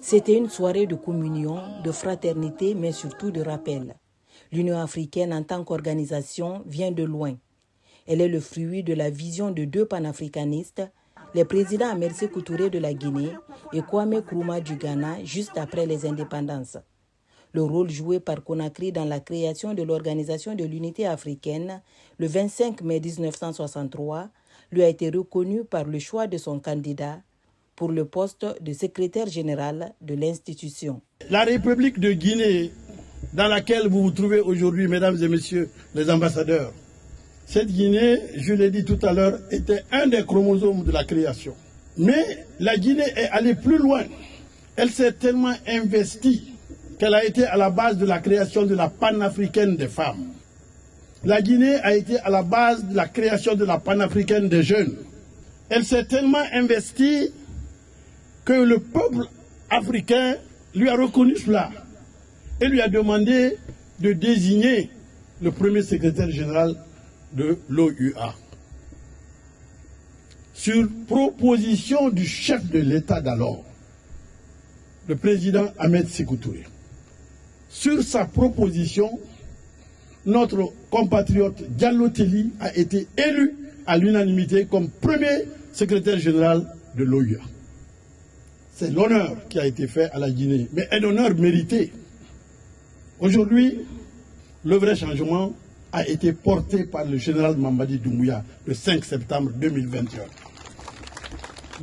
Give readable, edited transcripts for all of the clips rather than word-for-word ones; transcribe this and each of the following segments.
C'était une soirée de communion, de fraternité, mais surtout de rappel. L'Union africaine en tant qu'organisation vient de loin. Elle est le fruit de la vision de deux panafricanistes, les présidents Ahmed Sékou Touré de la Guinée et Kwame Nkrumah du Ghana juste après les indépendances. Le rôle joué par Conakry dans la création de l'Organisation de l'Unité africaine le 25 mai 1963 lui a été reconnu par le choix de son candidat pour le poste de secrétaire général de l'institution. La République de Guinée, dans laquelle vous vous trouvez aujourd'hui, mesdames et messieurs les ambassadeurs, cette Guinée, je l'ai dit tout à l'heure, était un des chromosomes de la création. Mais la Guinée est allée plus loin. Elle s'est tellement investie qu'elle a été à la base de la création de la panafricaine des femmes. La Guinée a été à la base de la création de la panafricaine des jeunes. Elle s'est tellement investie que le peuple africain lui a reconnu cela et lui a demandé de désigner le premier secrétaire général de l'OUA. Sur proposition du chef de l'État d'alors, le président Ahmed Sékou Touré. Sur sa proposition, notre compatriote Diallo Telli a été élu à l'unanimité comme premier secrétaire général de l'OUA. C'est l'honneur qui a été fait à la Guinée, mais un honneur mérité. Aujourd'hui, le vrai changement a été porté par le général Mamadi Doumbouya le 5 septembre 2021.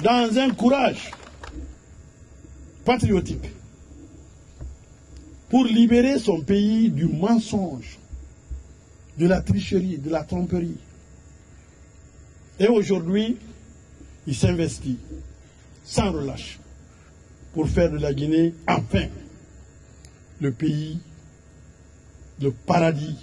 Dans un courage patriotique pour libérer son pays du mensonge, de la tricherie, de la tromperie. Et aujourd'hui, il s'investit sans relâche pour faire de la Guinée, enfin, le pays, le paradis,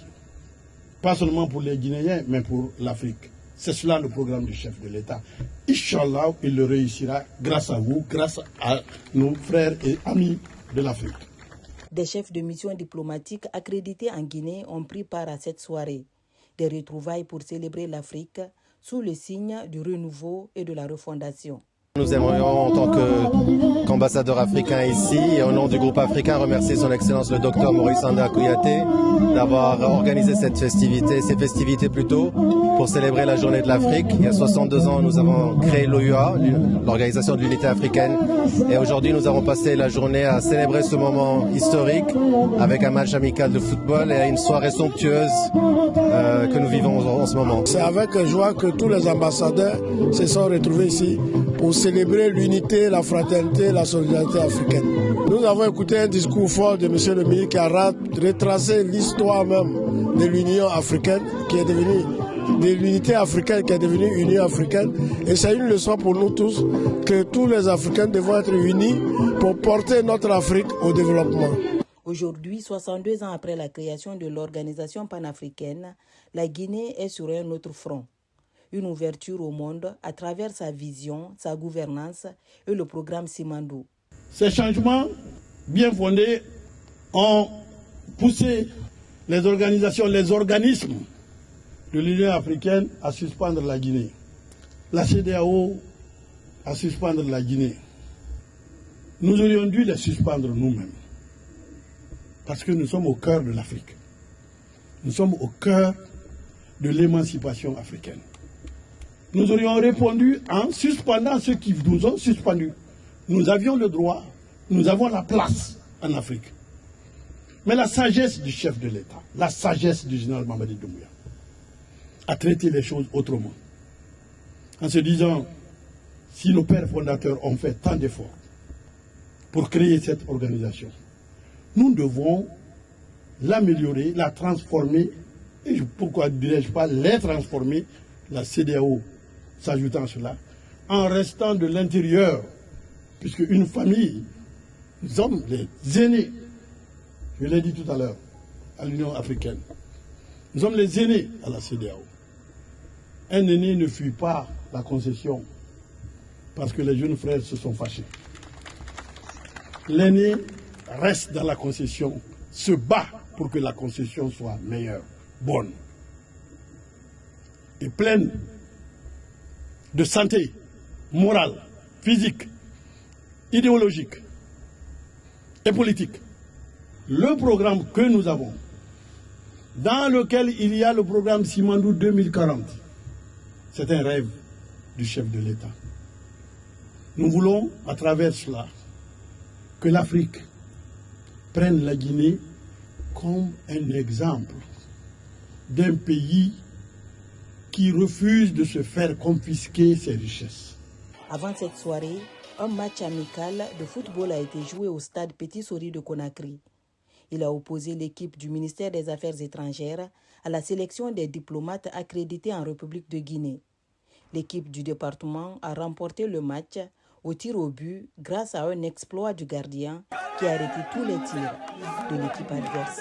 pas seulement pour les Guinéens, mais pour l'Afrique. C'est cela le programme du chef de l'État. Inch'Allah, il le réussira grâce à vous, grâce à nos frères et amis de l'Afrique. Des chefs de mission diplomatiques accrédités en Guinée ont pris part à cette soirée. Des retrouvailles pour célébrer l'Afrique sous le signe du renouveau et de la refondation. Nous aimerions, en tant qu'ambassadeur africain ici, et au nom du groupe africain, remercier son Excellence le Dr Maurice Anda Kouyaté d'avoir organisé ces festivités plutôt, pour célébrer la journée de l'Afrique. Il y a 62 ans, nous avons créé l'OUA, l'Organisation de l'Unité africaine, et aujourd'hui nous avons passé la journée à célébrer ce moment historique avec un match amical de football et une soirée somptueuse que nous vivons en ce moment. C'est avec joie que tous les ambassadeurs se sont retrouvés ici pour célébrer l'unité, la fraternité, la solidarité africaine. Nous avons écouté un discours fort de M. le ministre qui a retracé l'histoire même de l'Union africaine qui est devenue, de l'unité africaine qui est devenue Union africaine. Et c'est une leçon pour nous tous que tous les Africains devront être unis pour porter notre Afrique au développement. Aujourd'hui, 62 ans après la création de l'Organisation panafricaine, la Guinée est sur un autre front. Une ouverture au monde à travers sa vision, sa gouvernance et le programme Simandou. Ces changements bien fondés ont poussé les organisations, les organismes de l'Union africaine à suspendre la Guinée. La CEDEAO à suspendre la Guinée. Nous aurions dû les suspendre nous-mêmes. Parce que nous sommes au cœur de l'Afrique. Nous sommes au cœur de l'émancipation africaine. Nous aurions répondu en suspendant ceux qui nous ont suspendus. Nous avions le droit, nous avons la place en Afrique. Mais la sagesse du chef de l'État, la sagesse du général Mamadi Doumbouya, a traité les choses autrement. En se disant, si nos pères fondateurs ont fait tant d'efforts pour créer cette organisation, nous devons l'améliorer, la transformer, et pourquoi dirais-je pas les transformer, la CEDEAO s'ajoutant à cela, en restant de l'intérieur, puisque une famille, nous sommes les aînés, je l'ai dit tout à l'heure, à l'Union africaine, nous sommes les aînés à la CEDEAO. Un aîné ne fuit pas la concession parce que les jeunes frères se sont fâchés. L'aîné reste dans la concession, se bat pour que la concession soit meilleure, bonne et pleine de santé morale, physique, idéologique. et politique. Le programme que nous avons, dans lequel il y a le programme Simandou 2040, c'est un rêve du chef de l'État. Nous voulons, à travers cela, que l'Afrique prenne la Guinée comme un exemple d'un pays qui refuse de se faire confisquer ses richesses. Avant cette soirée, un match amical de football a été joué au stade Petit Sori de Conakry. Il a opposé l'équipe du ministère des Affaires étrangères à la sélection des diplomates accrédités en République de Guinée. L'équipe du département a remporté le match au tir au but grâce à un exploit du gardien qui a arrêté tous les tirs de l'équipe adverse.